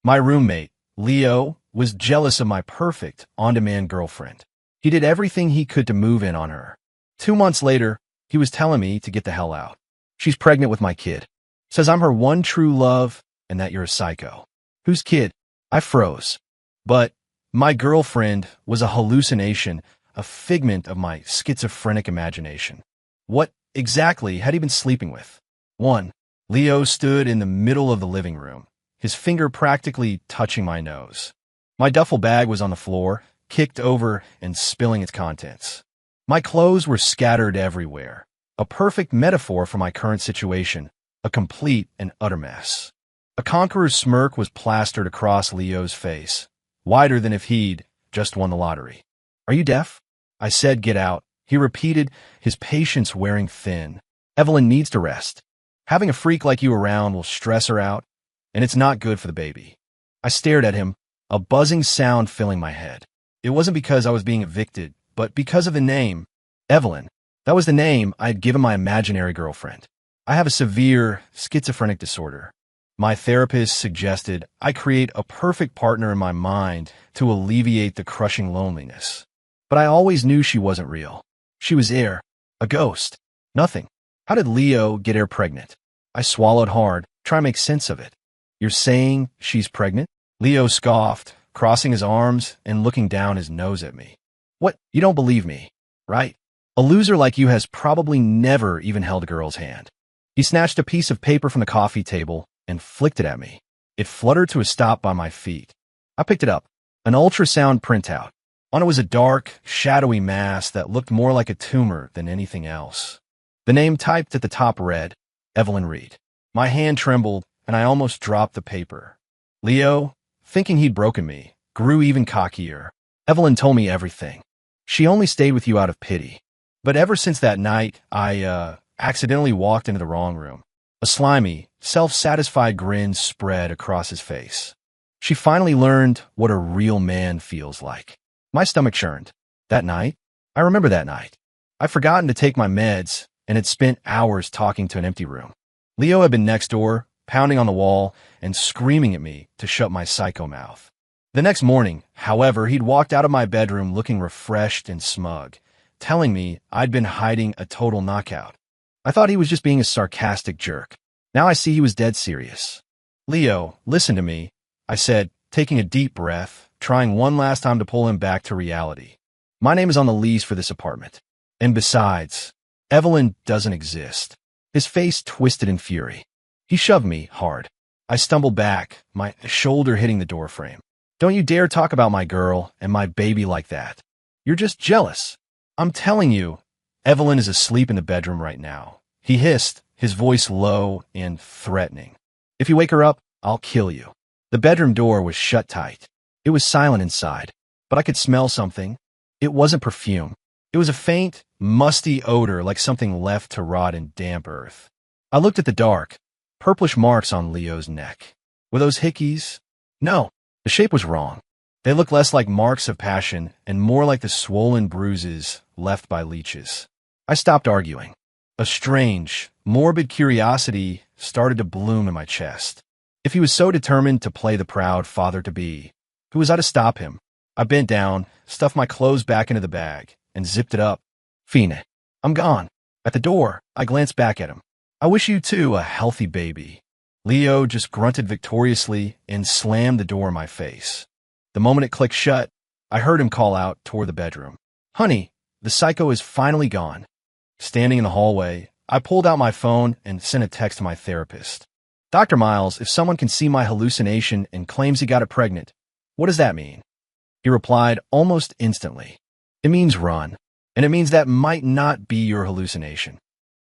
My roommate, Leo, was jealous of my perfect, on-demand girlfriend. He did everything he could to move in on her. 2 months later, he was telling me to get the hell out. She's pregnant with my kid. Says I'm her one true love and that you're a psycho. Whose kid? I froze. But my girlfriend was a hallucination, a figment of my schizophrenic imagination. What exactly had he been sleeping with? 1. Leo stood in the middle of the living room, his finger practically touching my nose. My duffel bag was on the floor, kicked over and spilling its contents. My clothes were scattered everywhere, a perfect metaphor for my current situation, a complete and utter mess. A conqueror's smirk was plastered across Leo's face, wider than if he'd just won the lottery. Are you deaf? I said, get out. He repeated, his patience wearing thin. Evelyn needs to rest. Having a freak like you around will stress her out, and it's not good for the baby. I stared at him, a buzzing sound filling my head. It wasn't because I was being evicted, but because of the name, Evelyn. That was the name I had given my imaginary girlfriend. I have a severe schizophrenic disorder. My therapist suggested I create a perfect partner in my mind to alleviate the crushing loneliness. But I always knew she wasn't real. She was air, a ghost, nothing. How did Leo get her pregnant? I swallowed hard, trying to make sense of it. You're saying she's pregnant? Leo scoffed, crossing his arms and looking down his nose at me. What? You don't believe me, right? A loser like you has probably never even held a girl's hand. He snatched a piece of paper from the coffee table and flicked it at me. It fluttered to a stop by my feet. I picked it up, an ultrasound printout. On it was a dark, shadowy mass that looked more like a tumor than anything else. The name typed at the top read, Evelyn Reed. My hand trembled, and I almost dropped the paper. Leo, thinking he'd broken me, grew even cockier. Evelyn told me everything. She only stayed with you out of pity. But ever since that night, I accidentally walked into the wrong room. A slimy, self-satisfied grin spread across his face. She finally learned what a real man feels like. My stomach churned. That night? I remember that night. I'd forgotten to take my meds and had spent hours talking to an empty room. Leo had been next door, pounding on the wall and screaming at me to shut my psycho mouth. The next morning, however, he'd walked out of my bedroom looking refreshed and smug, telling me I'd been hiding a total knockout. I thought he was just being a sarcastic jerk. Now I see he was dead serious. Leo, listen to me, I said, taking a deep breath, trying one last time to pull him back to reality. My name is on the lease for this apartment. And besides, Evelyn doesn't exist. His face twisted in fury. He shoved me hard. I stumbled back, my shoulder hitting the doorframe. Don't you dare talk about my girl and my baby like that. You're just jealous. I'm telling you, Evelyn is asleep in the bedroom right now. He hissed, his voice low and threatening. If you wake her up, I'll kill you. The bedroom door was shut tight. It was silent inside, but I could smell something. It wasn't perfume. It was a faint, musty odor like something left to rot in damp earth. I looked at the dark, purplish marks on Leo's neck. Were those hickeys? No, the shape was wrong. They looked less like marks of passion and more like the swollen bruises left by leeches. I stopped arguing. A strange, morbid curiosity started to bloom in my chest. If he was so determined to play the proud father-to-be, who was I to stop him? I bent down, stuffed my clothes back into the bag, and zipped it up. Fine, I'm gone. At the door, I glanced back at him. I wish you too a healthy baby. Leo just grunted victoriously and slammed the door in my face. The moment it clicked shut, I heard him call out toward the bedroom. Honey, the psycho is finally gone. Standing in the hallway, I pulled out my phone and sent a text to my therapist. Dr. Miles, if someone can see my hallucination and claims he got it pregnant, what does that mean? He replied almost instantly. It means run, and it means that might not be your hallucination.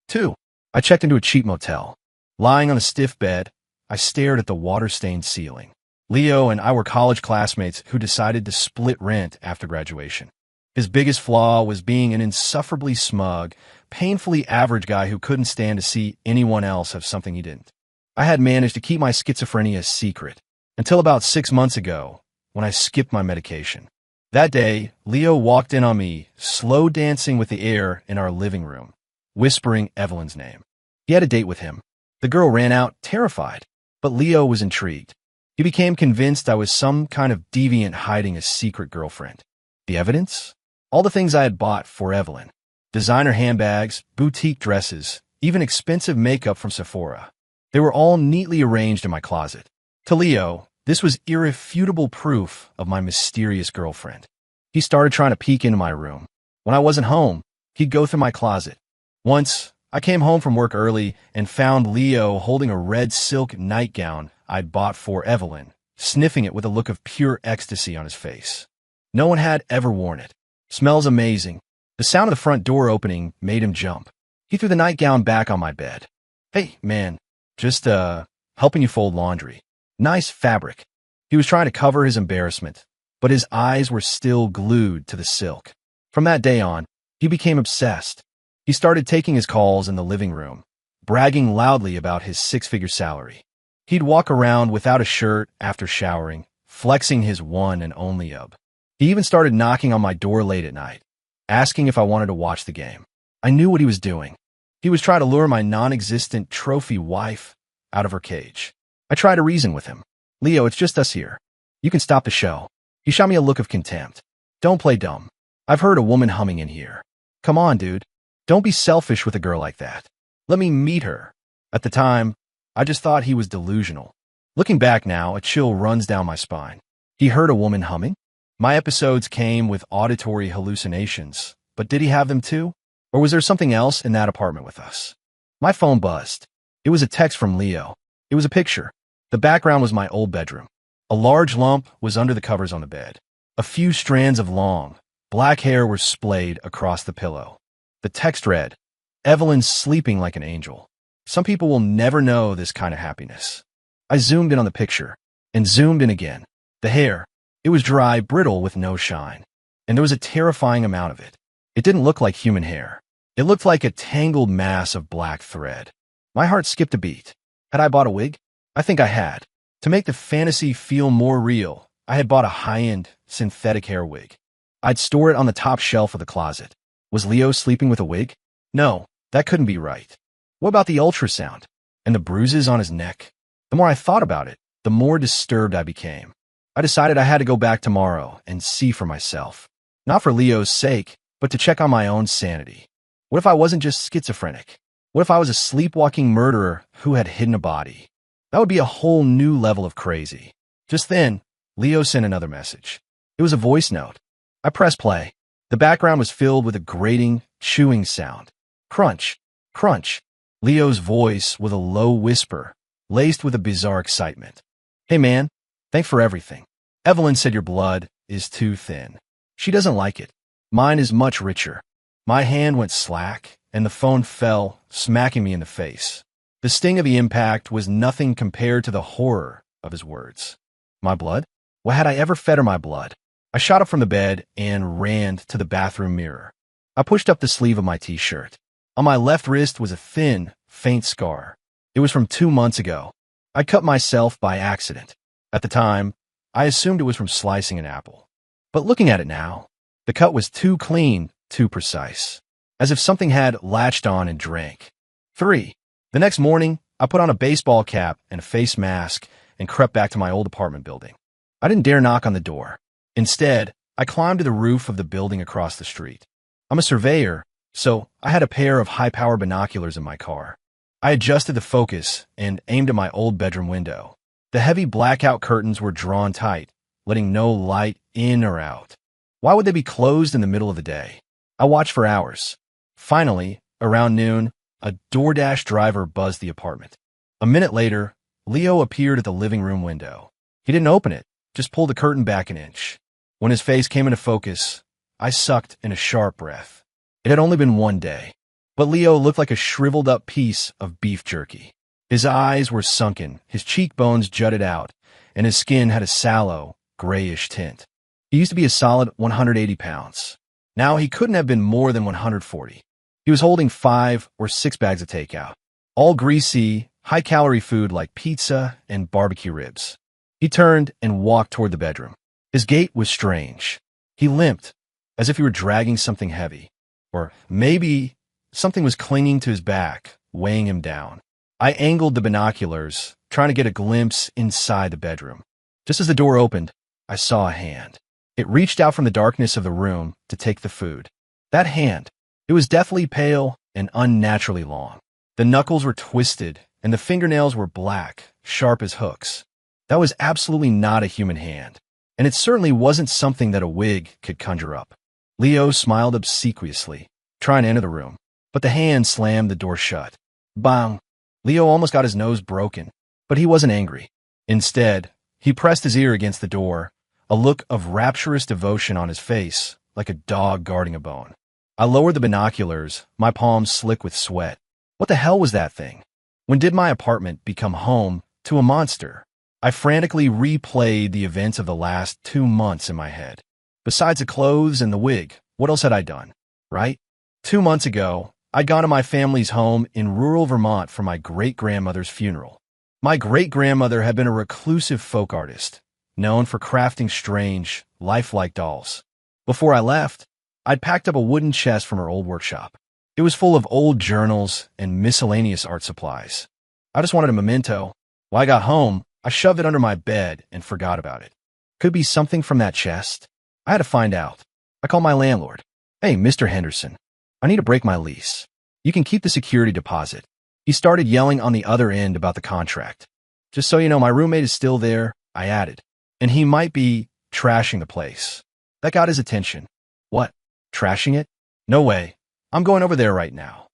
2. I checked into a cheap motel. Lying on a stiff bed, I stared at the water-stained ceiling. Leo and I were college classmates who decided to split rent after graduation. His biggest flaw was being an insufferably smug, painfully average guy who couldn't stand to see anyone else have something he didn't. I had managed to keep my schizophrenia secret until about 6 months ago when I skipped my medication. That day, Leo walked in on me, slow dancing with the air in our living room, whispering Evelyn's name. He had a date with him. The girl ran out, terrified, but Leo was intrigued. He became convinced I was some kind of deviant hiding a secret girlfriend. The evidence? All the things I had bought for Evelyn. Designer handbags, boutique dresses, even expensive makeup from Sephora. They were all neatly arranged in my closet. To Leo, this was irrefutable proof of my mysterious girlfriend. He started trying to peek into my room. When I wasn't home, he'd go through my closet. Once, I came home from work early and found Leo holding a red silk nightgown I'd bought for Evelyn, sniffing it with a look of pure ecstasy on his face. No one had ever worn it. Smells amazing. The sound of the front door opening made him jump. He threw the nightgown back on my bed. Hey, man, just, helping you fold laundry. Nice fabric. He was trying to cover his embarrassment, but his eyes were still glued to the silk. From that day on, he became obsessed. He started taking his calls in the living room, bragging loudly about his six-figure salary. He'd walk around without a shirt after showering, flexing his one and only ub. He even started knocking on my door late at night, asking if I wanted to watch the game. I knew what he was doing. He was trying to lure my non-existent trophy wife out of her cage. I tried to reason with him. Leo, it's just us here. You can stop the show. He shot me a look of contempt. Don't play dumb. I've heard a woman humming in here. Come on, dude. Don't be selfish with a girl like that. Let me meet her. At the time, I just thought he was delusional. Looking back now, a chill runs down my spine. He heard a woman humming? My episodes came with auditory hallucinations, but did he have them too? Or was there something else in that apartment with us? My phone buzzed. It was a text from Leo. It was a picture. The background was my old bedroom. A large lump was under the covers on the bed. A few strands of long, black hair were splayed across the pillow. The text read, Evelyn's sleeping like an angel. Some people will never know this kind of happiness. I zoomed in on the picture, and zoomed in again. The hair, it was dry, brittle, with no shine. And there was a terrifying amount of it. It didn't look like human hair. It looked like a tangled mass of black thread. My heart skipped a beat. Had I bought a wig? I think I had. To make the fantasy feel more real, I had bought a high-end, synthetic hair wig. I'd store it on the top shelf of the closet. Was Leo sleeping with a wig? No, that couldn't be right. What about the ultrasound? And the bruises on his neck? The more I thought about it, the more disturbed I became. I decided I had to go back tomorrow and see for myself. Not for Leo's sake, but to check on my own sanity. What if I wasn't just schizophrenic? What if I was a sleepwalking murderer who had hidden a body? That would be a whole new level of crazy. Just then, Leo sent another message. It was a voice note. I pressed play. The background was filled with a grating, chewing sound. Crunch, crunch. Leo's voice with a low whisper, laced with a bizarre excitement. Hey man, thanks for everything. Evelyn said your blood is too thin. She doesn't like it. Mine is much richer. My hand went slack, and the phone fell, smacking me in the face. The sting of the impact was nothing compared to the horror of his words. My blood? What had I ever fed her my blood? I shot up from the bed and ran to the bathroom mirror. I pushed up the sleeve of my t-shirt. On my left wrist was a thin, faint scar. It was from 2 months ago. I cut myself by accident. At the time, I assumed it was from slicing an apple. But looking at it now, the cut was too clean, too precise. As if something had latched on and drank. 3. The next morning, I put on a baseball cap and a face mask and crept back to my old apartment building. I didn't dare knock on the door. Instead, I climbed to the roof of the building across the street. I'm a surveyor, so I had a pair of high-power binoculars in my car. I adjusted the focus and aimed at my old bedroom window. The heavy blackout curtains were drawn tight, letting no light in or out. Why would they be closed in the middle of the day? I watched for hours. Finally, around noon, a DoorDash driver buzzed the apartment. A minute later, Leo appeared at the living room window. He didn't open it, just pulled the curtain back an inch. When his face came into focus, I sucked in a sharp breath. It had only been 1 day, but Leo looked like a shriveled-up piece of beef jerky. His eyes were sunken, his cheekbones jutted out, and his skin had a sallow, grayish tint. He used to be a solid 180 pounds. Now he couldn't have been more than 140. He was holding 5 or 6 bags of takeout, all greasy, high-calorie food like pizza and barbecue ribs. He turned and walked toward the bedroom. His gait was strange. He limped, as if he were dragging something heavy. Or maybe something was clinging to his back, weighing him down. I angled the binoculars, trying to get a glimpse inside the bedroom. Just as the door opened, I saw a hand. It reached out from the darkness of the room to take the food. That hand, it was deathly pale and unnaturally long. The knuckles were twisted, and the fingernails were black, sharp as hooks. That was absolutely not a human hand, and it certainly wasn't something that a wig could conjure up. Leo smiled obsequiously, trying to enter the room, but the hand slammed the door shut. Bang! Leo almost got his nose broken, but he wasn't angry. Instead, he pressed his ear against the door, a look of rapturous devotion on his face, like a dog guarding a bone. I lowered the binoculars, my palms slick with sweat. What the hell was that thing? When did my apartment become home to a monster? I frantically replayed the events of the last 2 months in my head. Besides the clothes and the wig, what else had I done? Right? 2 months ago, I'd gone to my family's home in rural Vermont for my great-grandmother's funeral. My great-grandmother had been a reclusive folk artist, known for crafting strange, lifelike dolls. Before I left, I'd packed up a wooden chest from her old workshop. It was full of old journals and miscellaneous art supplies. I just wanted a memento. When I got home, I shoved it under my bed and forgot about it. Could be something from that chest. I had to find out. I called my landlord. Hey, Mr. Henderson, I need to break my lease. You can keep the security deposit. He started yelling on the other end about the contract. Just so you know, my roommate is still there, I added, and he might be trashing the place. That got his attention. What? Trashing it? No way. I'm going over there right now.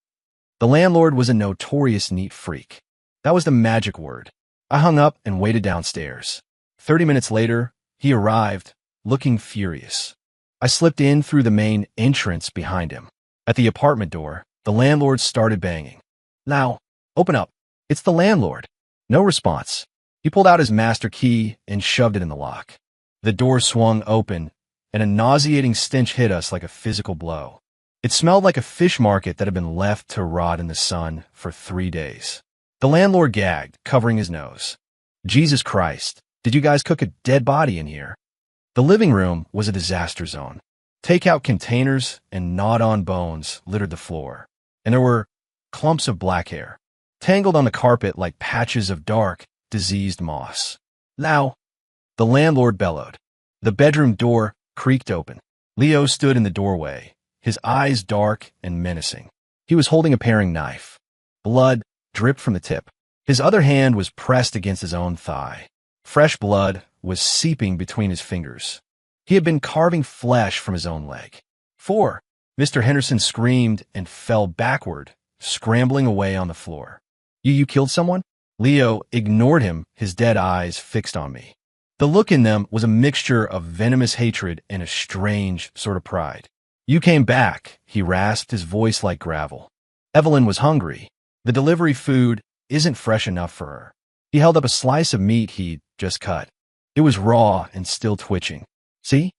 The landlord was a notorious neat freak. That was the magic word. I hung up and waited downstairs. 30 minutes later, he arrived, looking furious. I slipped in through the main entrance behind him. At the apartment door, the landlord started banging. Now, open up. It's the landlord. No response. He pulled out his master key and shoved it in the lock. The door swung open, and a nauseating stench hit us like a physical blow. It smelled like a fish market that had been left to rot in the sun for 3 days. The landlord gagged, covering his nose. Jesus Christ, did you guys cook a dead body in here? The living room was a disaster zone. Takeout containers and gnawed-on bones littered the floor, and there were clumps of black hair, tangled on the carpet like patches of dark, diseased moss. Now, the landlord bellowed. The bedroom door creaked open. Leo stood in the doorway, his eyes dark and menacing. He was holding a paring knife. Blood dripped from the tip. His other hand was pressed against his own thigh. Fresh blood was seeping between his fingers. He had been carving flesh from his own leg. Mr. Henderson screamed and fell backward, scrambling away on the floor. You killed someone? Leo ignored him, his dead eyes fixed on me. The look in them was a mixture of venomous hatred and a strange sort of pride. You came back, he rasped, his voice like gravel. Evelyn was hungry. The delivery food isn't fresh enough for her. He held up a slice of meat he'd just cut. It was raw and still twitching. See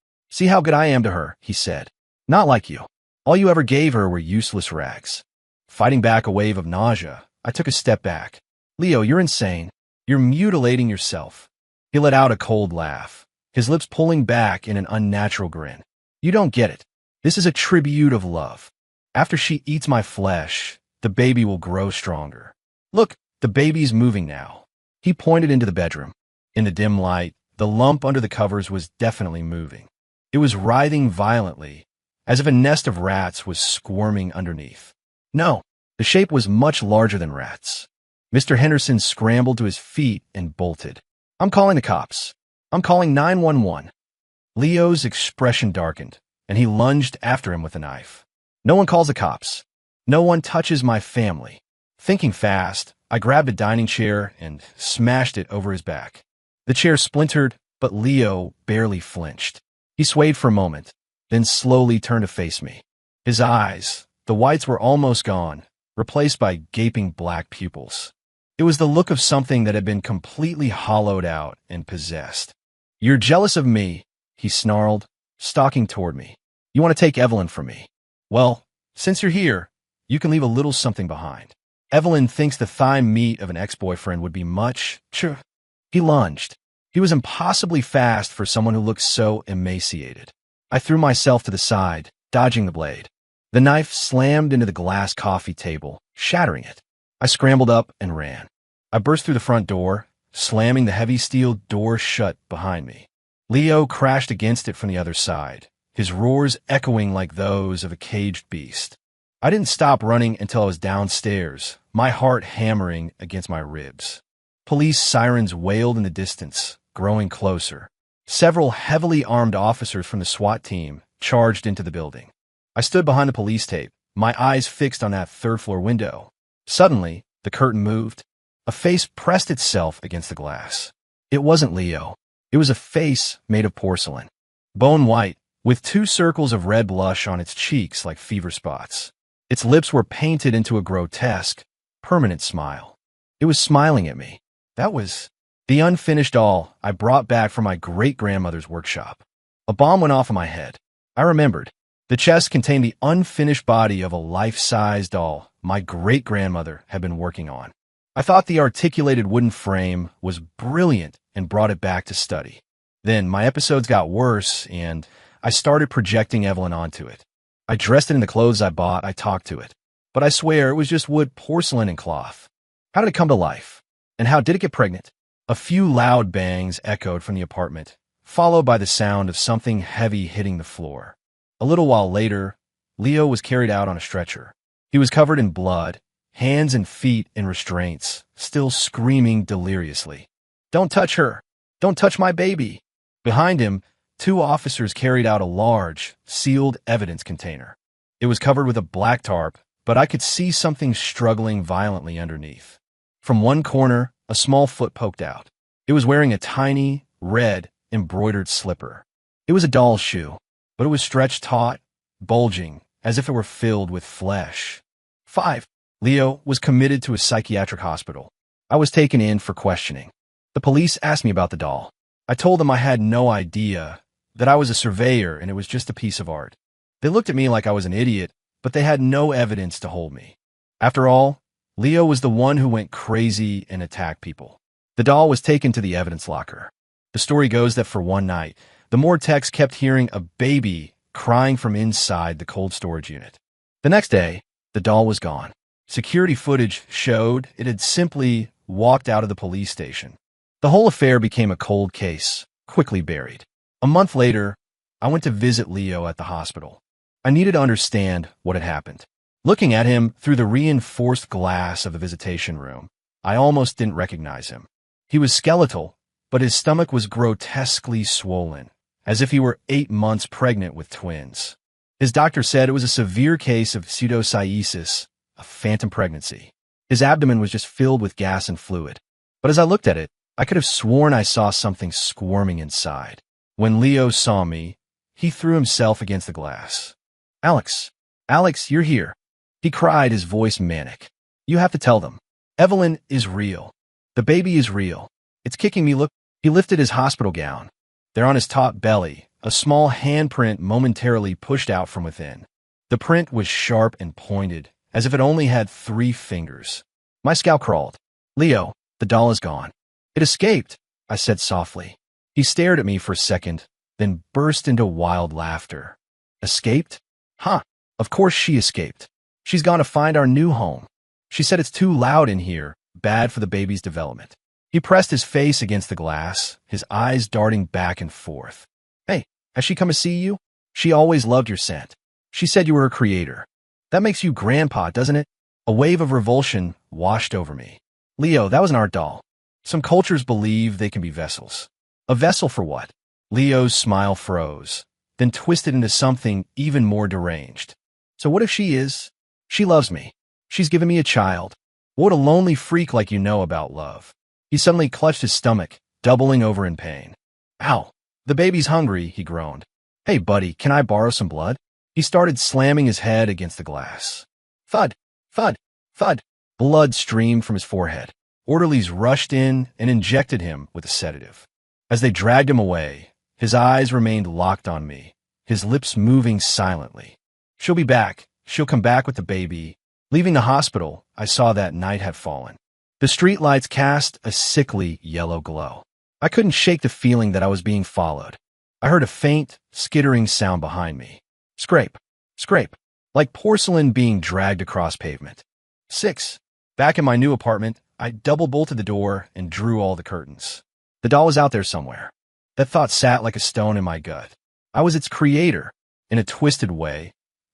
how good I am to her, he said. Not like you. All you ever gave her were useless rags. Fighting back a wave of nausea, I took a step back. Leo, you're insane. You're mutilating yourself. He let out a cold laugh, his lips pulling back in an unnatural grin. You don't get it. This is a tribute of love. After she eats my flesh, the baby will grow stronger. Look, the baby's moving now. He pointed into the bedroom. In the dim light, the lump under the covers was definitely moving. It was writhing violently, as if a nest of rats was squirming underneath. No, the shape was much larger than rats. Mr. Henderson scrambled to his feet and bolted. I'm calling the cops. I'm calling 911. Leo's expression darkened, and he lunged after him with a knife. No one calls the cops. No one touches my family. Thinking fast, I grabbed a dining chair and smashed it over his back. The chair splintered, but Leo barely flinched. He swayed for a moment, then slowly turned to face me. His eyes, the whites were almost gone, replaced by gaping black pupils. It was the look of something that had been completely hollowed out and possessed. You're jealous of me, he snarled, stalking toward me. You want to take Evelyn from me. Well, since you're here, you can leave a little something behind. Evelyn thinks the thigh meat of an ex-boyfriend would be much. He lunged. He was impossibly fast for someone who looked so emaciated. I threw myself to the side, dodging the blade. The knife slammed into the glass coffee table, shattering it. I scrambled up and ran. I burst through the front door, slamming the heavy steel door shut behind me. Leo crashed against it from the other side, his roars echoing like those of a caged beast. I didn't stop running until I was downstairs, my heart hammering against my ribs. Police sirens wailed in the distance, growing closer. Several heavily armed officers from the SWAT team charged into the building. I stood behind the police tape, my eyes fixed on that third-floor window. Suddenly, the curtain moved. A face pressed itself against the glass. It wasn't Leo. It was a face made of porcelain, bone white, with 2 circles of red blush on its cheeks like fever spots. Its lips were painted into a grotesque, permanent smile. It was smiling at me. That was the unfinished doll I brought back from my great-grandmother's workshop. A bomb went off in my head. I remembered. The chest contained the unfinished body of a life-size doll my great-grandmother had been working on. I thought the articulated wooden frame was brilliant and brought it back to study. Then my episodes got worse, and I started projecting Evelyn onto it. I dressed it in the clothes I bought, I talked to it. But I swear it was just wood, porcelain, and cloth. How did it come to life? And how did it get pregnant? A few loud bangs echoed from the apartment, followed by the sound of something heavy hitting the floor. A little while later, Leo was carried out on a stretcher. He was covered in blood, hands and feet in restraints, still screaming deliriously. "Don't touch her! Don't touch my baby!" Behind him, 2 officers carried out a large, sealed evidence container. It was covered with a black tarp, but I could see something struggling violently underneath. From one corner, a small foot poked out. It was wearing a tiny, red, embroidered slipper. It was a doll's shoe, but it was stretched taut, bulging, as if it were filled with flesh. 5. Leo was committed to a psychiatric hospital. I was taken in for questioning. The police asked me about the doll. I told them I had no idea, that I was a surveyor and it was just a piece of art. They looked at me like I was an idiot, but they had no evidence to hold me. After all, Leo was the one who went crazy and attacked people. The doll was taken to the evidence locker. The story goes that for one night, the Mortecs kept hearing a baby crying from inside the cold storage unit. The next day, the doll was gone. Security footage showed it had simply walked out of the police station. The whole affair became a cold case, quickly buried. A month later, I went to visit Leo at the hospital. I needed to understand what had happened. Looking at him through the reinforced glass of the visitation room, I almost didn't recognize him. He was skeletal, but his stomach was grotesquely swollen, as if he were 8 months pregnant with twins. His doctor said it was a severe case of pseudocyesis, a phantom pregnancy. His abdomen was just filled with gas and fluid. But as I looked at it, I could have sworn I saw something squirming inside. When Leo saw me, he threw himself against the glass. "Alex, Alex, you're here." He cried, his voice manic. "You have to tell them. Evelyn is real. The baby is real. It's kicking me, look." He lifted his hospital gown. There on his taut belly, a small handprint momentarily pushed out from within. The print was sharp and pointed, as if it only had 3 fingers. My scalp crawled. "Leo, the doll is gone." "It escaped," I said softly. He stared at me for a second, then burst into wild laughter. "Escaped? Huh, of course she escaped. She's gone to find our new home. She said it's too loud in here, bad for the baby's development." He pressed his face against the glass, his eyes darting back and forth. "Hey, has she come to see you? She always loved your scent. She said you were her creator. That makes you grandpa, doesn't it?" A wave of revulsion washed over me. "Leo, that was an art doll. Some cultures believe they can be vessels." "A vessel for what?" Leo's smile froze, then twisted into something even more deranged. "So what if she is? She loves me. She's given me a child. What would a lonely freak like you know about love?" He suddenly clutched his stomach, doubling over in pain. "Ow, the baby's hungry," he groaned. "Hey, buddy, can I borrow some blood?" He started slamming his head against the glass. Thud, thud, thud. Blood streamed from his forehead. Orderlies rushed in and injected him with a sedative. As they dragged him away, his eyes remained locked on me, his lips moving silently. "She'll be back. She'll come back with the baby." Leaving the hospital, I saw that night had fallen. The streetlights cast a sickly yellow glow. I couldn't shake the feeling that I was being followed. I heard a faint, skittering sound behind me. Scrape, scrape, like porcelain being dragged across pavement. 6. Back in my new apartment, I double-bolted the door and drew all the curtains. The doll was out there somewhere. That thought sat like a stone in my gut. I was its creator. In a twisted way,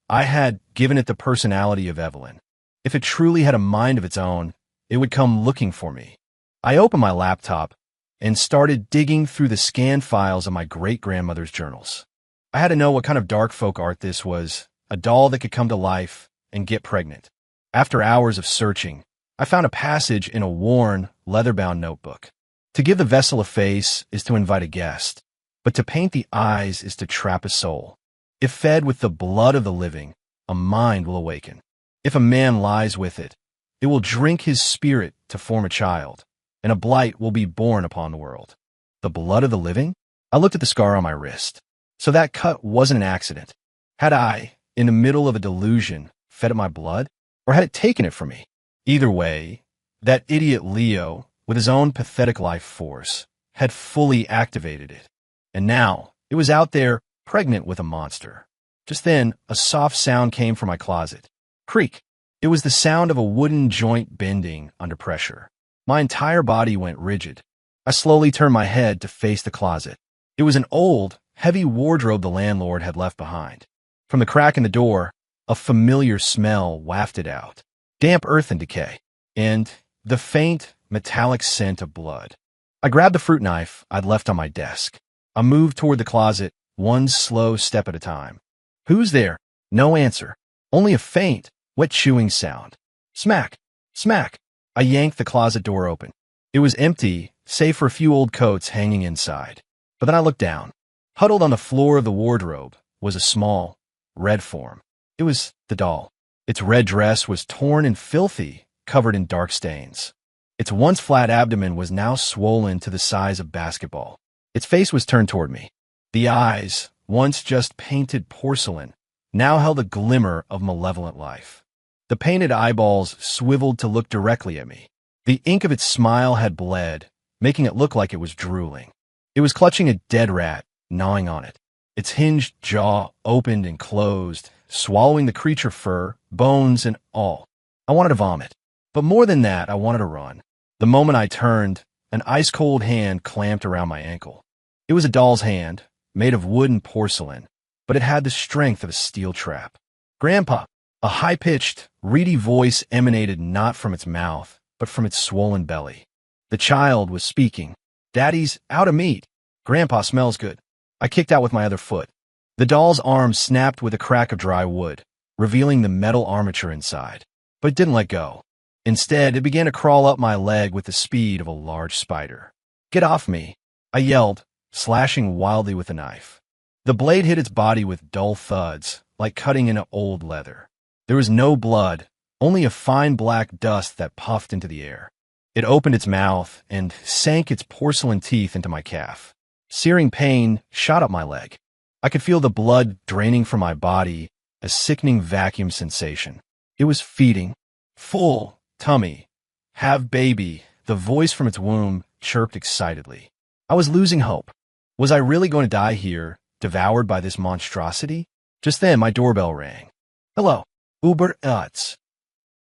I had given it the personality of Evelyn. If it truly had a mind of its own, it would come looking for me. I opened my laptop and started digging through the scanned files of my great-grandmother's journals. I had to know what kind of dark folk art this was, a doll that could come to life and get pregnant. After hours of searching, I found a passage in a worn, leather-bound notebook. To give the vessel a face is to invite a guest, but to paint the eyes is to trap a soul. If fed with the blood of the living, a mind will awaken. If a man lies with it, it will drink his spirit to form a child, and a blight will be born upon the world. The blood of the living? I looked at the scar on my wrist. So that cut wasn't an accident. Had I, in the middle of a delusion, fed it my blood? Or had it taken it from me? Either way, that idiot Leo, with his own pathetic life force, had fully activated it. And now, it was out there, pregnant with a monster. Just then, a soft sound came from my closet. Creak. It was the sound of a wooden joint bending under pressure. My entire body went rigid. I slowly turned my head to face the closet. It was an old, heavy wardrobe the landlord had left behind. From the crack in the door, a familiar smell wafted out. Damp earth and decay. And the faint, metallic scent of blood. I grabbed the fruit knife I'd left on my desk. I moved toward the closet, one slow step at a time. Who's there? No answer. Only a faint, wet chewing sound. Smack! Smack! I yanked the closet door open. It was empty, save for a few old coats hanging inside. But then I looked down. Huddled on the floor of the wardrobe was a small, red form. It was the doll. Its red dress was torn and filthy, covered in dark stains. Its once flat abdomen was now swollen to the size of basketball. Its face was turned toward me. The eyes, once just painted porcelain, now held a glimmer of malevolent life. The painted eyeballs swiveled to look directly at me. The ink of its smile had bled, making it look like it was drooling. It was clutching a dead rat, gnawing on it. Its hinged jaw opened and closed, swallowing the creature fur, bones, and all. I wanted to vomit. But more than that, I wanted to run. The moment I turned, an ice-cold hand clamped around my ankle. It was a doll's hand, made of wood and porcelain, but it had the strength of a steel trap. Grandpa! A high-pitched, reedy voice emanated not from its mouth, but from its swollen belly. The child was speaking. Daddy's out of meat. Grandpa smells good. I kicked out with my other foot. The doll's arm snapped with a crack of dry wood, revealing the metal armature inside. But it didn't let go. Instead, it began to crawl up my leg with the speed of a large spider. Get off me! I yelled, slashing wildly with the knife. The blade hit its body with dull thuds, like cutting into old leather. There was no blood, only a fine black dust that puffed into the air. It opened its mouth and sank its porcelain teeth into my calf. Searing pain shot up my leg. I could feel the blood draining from my body, a sickening vacuum sensation. It was feeding. Full. Tummy. Have baby. The voice from its womb chirped excitedly. I was losing hope. Was I really going to die here, devoured by this monstrosity? Just then, my doorbell rang. Hello. Uber Eats.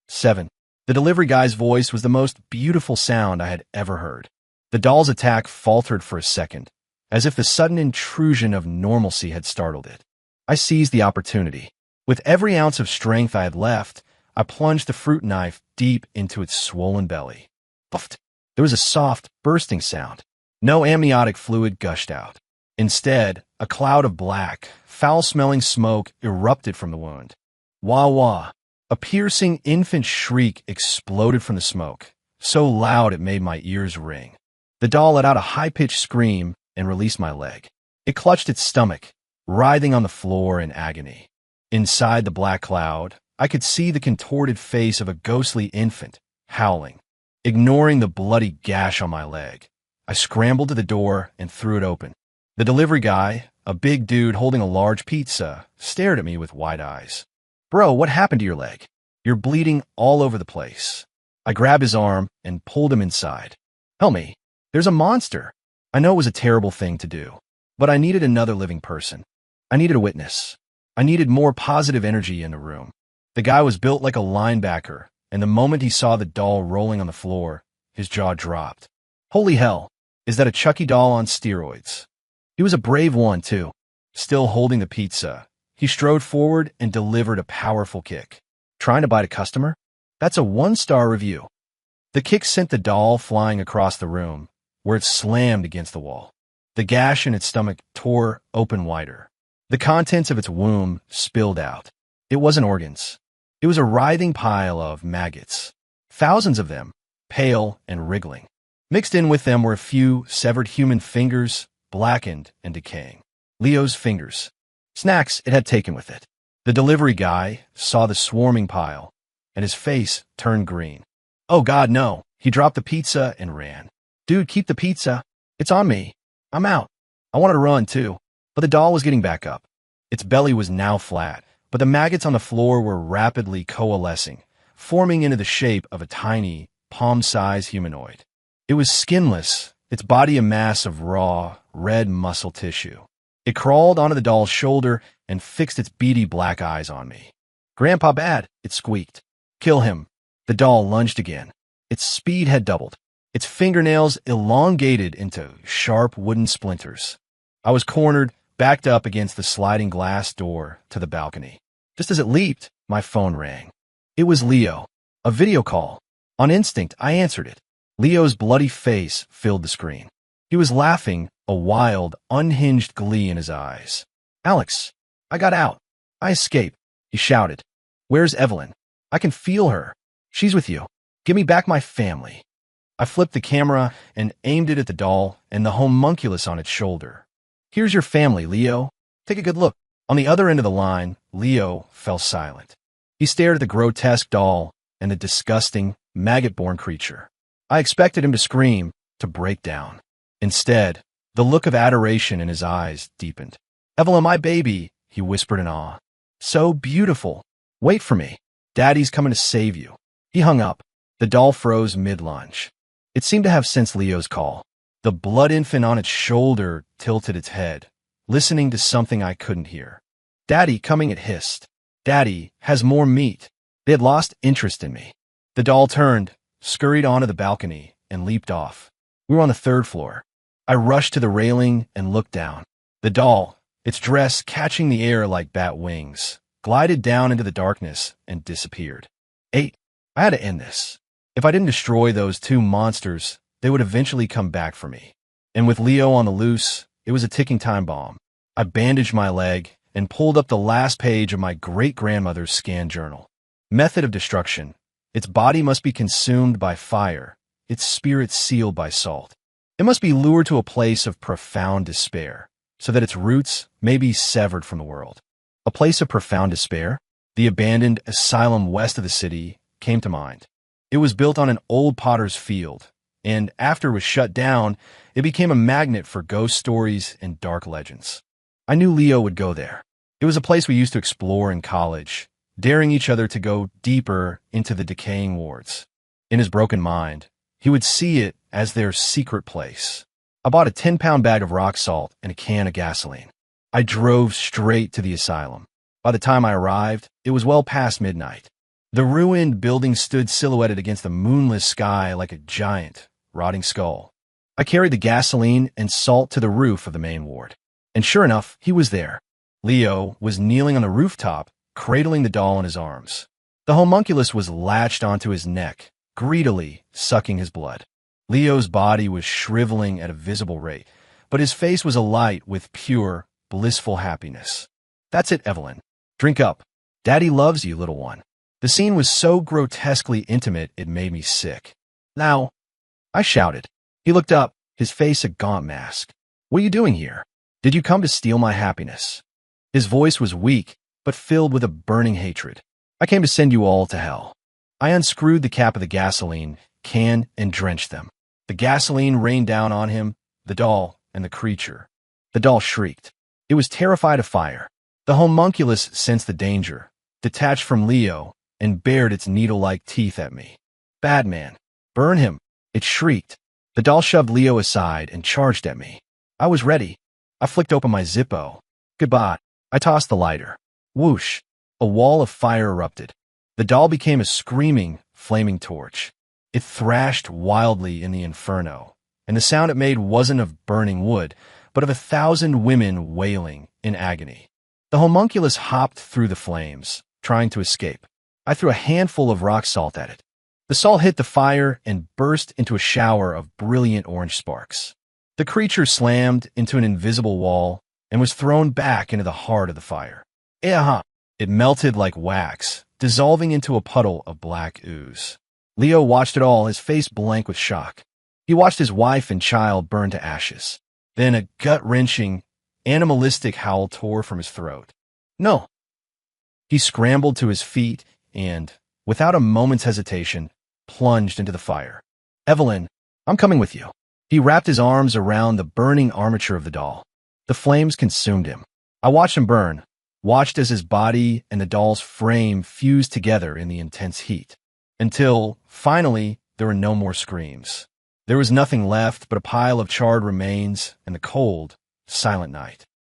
7. The delivery guy's voice was the most beautiful sound I had ever heard. The doll's attack faltered for a second, as if the sudden intrusion of normalcy had startled it. I seized the opportunity. With every ounce of strength I had left, I plunged the fruit knife deep into its swollen belly. Puffed. There was a soft, bursting sound. No amniotic fluid gushed out. Instead, a cloud of black, foul-smelling smoke erupted from the wound. Wah wah. A piercing infant shriek exploded from the smoke, so loud it made my ears ring. The doll let out a high-pitched scream and released my leg. It clutched its stomach, writhing on the floor in agony. Inside the black cloud, I could see the contorted face of a ghostly infant, howling. Ignoring the bloody gash on my leg, I scrambled to the door and threw it open. The delivery guy, a big dude holding a large pizza, stared at me with wide eyes. Bro, what happened to your leg? You're bleeding all over the place. I grabbed his arm and pulled him inside. Help me. There's a monster. I know it was a terrible thing to do, but I needed another living person. I needed a witness. I needed more positive energy in the room. The guy was built like a linebacker, and the moment he saw the doll rolling on the floor, his jaw dropped. Holy hell, is that a Chucky doll on steroids? He was a brave one, too. Still holding the pizza, he strode forward and delivered a powerful kick. Trying to bite a customer? That's a 1-star review. The kick sent the doll flying across the room, where it slammed against the wall. The gash in its stomach tore open wider. The contents of its womb spilled out. It wasn't organs. It was a writhing pile of maggots. Thousands of them, pale and wriggling. Mixed in with them were a few severed human fingers, blackened and decaying. Leo's fingers. Snacks it had taken with it. The delivery guy saw the swarming pile, and his face turned green. Oh God, no. He dropped the pizza and ran. Dude, keep the pizza. It's on me. I'm out. I wanted to run, too. But the doll was getting back up. Its belly was now flat, but the maggots on the floor were rapidly coalescing, forming into the shape of a tiny, palm-sized humanoid. It was skinless, its body a mass of raw, red muscle tissue. It crawled onto the doll's shoulder and fixed its beady black eyes on me. Grandpa bad, it squeaked. Kill him. The doll lunged again. Its speed had doubled. Its fingernails elongated into sharp wooden splinters. I was cornered, backed up against the sliding glass door to the balcony. Just as it leaped, my phone rang. It was Leo. A video call. On instinct, I answered it. Leo's bloody face filled the screen. He was laughing, a wild, unhinged glee in his eyes. Alex, I got out. I escaped, he shouted. Where's Evelyn? I can feel her. She's with you. Give me back my family. I flipped the camera and aimed it at the doll and the homunculus on its shoulder. Here's your family, Leo. Take a good look. On the other end of the line, Leo fell silent. He stared at the grotesque doll and the disgusting, maggot-born creature. I expected him to scream, to break down. Instead, the look of adoration in his eyes deepened. Evelyn, my baby, he whispered in awe. So beautiful. Wait for me. Daddy's coming to save you. He hung up. The doll froze mid-lunge. It seemed to have sensed Leo's call. The blood infant on its shoulder tilted its head, listening to something I couldn't hear. Daddy, coming, it hissed. Daddy has more meat. They had lost interest in me. The doll turned, scurried onto the balcony, and leaped off. We were on the 3rd floor. I rushed to the railing and looked down. The doll, its dress catching the air like bat wings, glided down into the darkness and disappeared. 8. I had to end this. If I didn't destroy those 2 monsters, they would eventually come back for me. And with Leo on the loose, it was a ticking time bomb. I bandaged my leg and pulled up the last page of my great-grandmother's scan journal. Method of destruction. Its body must be consumed by fire, its spirit sealed by salt. It must be lured to a place of profound despair, so that its roots may be severed from the world. A place of profound despair? The abandoned asylum west of the city came to mind. It was built on an old potter's field, and after it was shut down, it became a magnet for ghost stories and dark legends. I knew Leo would go there. It was a place we used to explore in college, daring each other to go deeper into the decaying wards. In his broken mind, he would see it as their secret place. I bought a 10-pound bag of rock salt and a can of gasoline. I drove straight to the asylum. By the time I arrived, it was well past midnight. The ruined building stood silhouetted against the moonless sky like a giant, rotting skull. I carried the gasoline and salt to the roof of the main ward. And sure enough, he was there. Leo was kneeling on the rooftop, cradling the doll in his arms. The homunculus was latched onto his neck, greedily sucking his blood. Leo's body was shriveling at a visible rate, but his face was alight with pure, blissful happiness. That's it, Evelyn. Drink up. Daddy loves you, little one. The scene was so grotesquely intimate it made me sick. Now, I shouted. He looked up, his face a gaunt mask. What are you doing here? Did you come to steal my happiness? His voice was weak, but filled with a burning hatred. I came to send you all to hell. I unscrewed the cap of the gasoline can and drenched them. The gasoline rained down on him, the doll, and the creature. The doll shrieked. It was terrified of fire. The homunculus sensed the danger, detached from Leo, and bared its needle-like teeth at me. Bad man. Burn him. It shrieked. The doll shoved Leo aside and charged at me. I was ready. I flicked open my Zippo. Goodbye. I tossed the lighter. Whoosh. A wall of fire erupted. The doll became a screaming, flaming torch. It thrashed wildly in the inferno, and the sound it made wasn't of burning wood, but of 1,000 women wailing in agony. The homunculus hopped through the flames, trying to escape. I threw a handful of rock salt at it. The salt hit the fire and burst into a shower of brilliant orange sparks. The creature slammed into an invisible wall and was thrown back into the heart of the fire. It melted like wax, dissolving into a puddle of black ooze. Leo watched it all, his face blank with shock. He watched his wife and child burn to ashes. Then a gut-wrenching, animalistic howl tore from his throat. No! He scrambled to his feet and, without a moment's hesitation, plunged into the fire. Evelyn, I'm coming with you. He wrapped his arms around the burning armature of the doll. The flames consumed him. I watched him burn, watched as his body and the doll's frame fused together in the intense heat, until, finally, there were no more screams. There was nothing left but a pile of charred remains and the cold, silent night.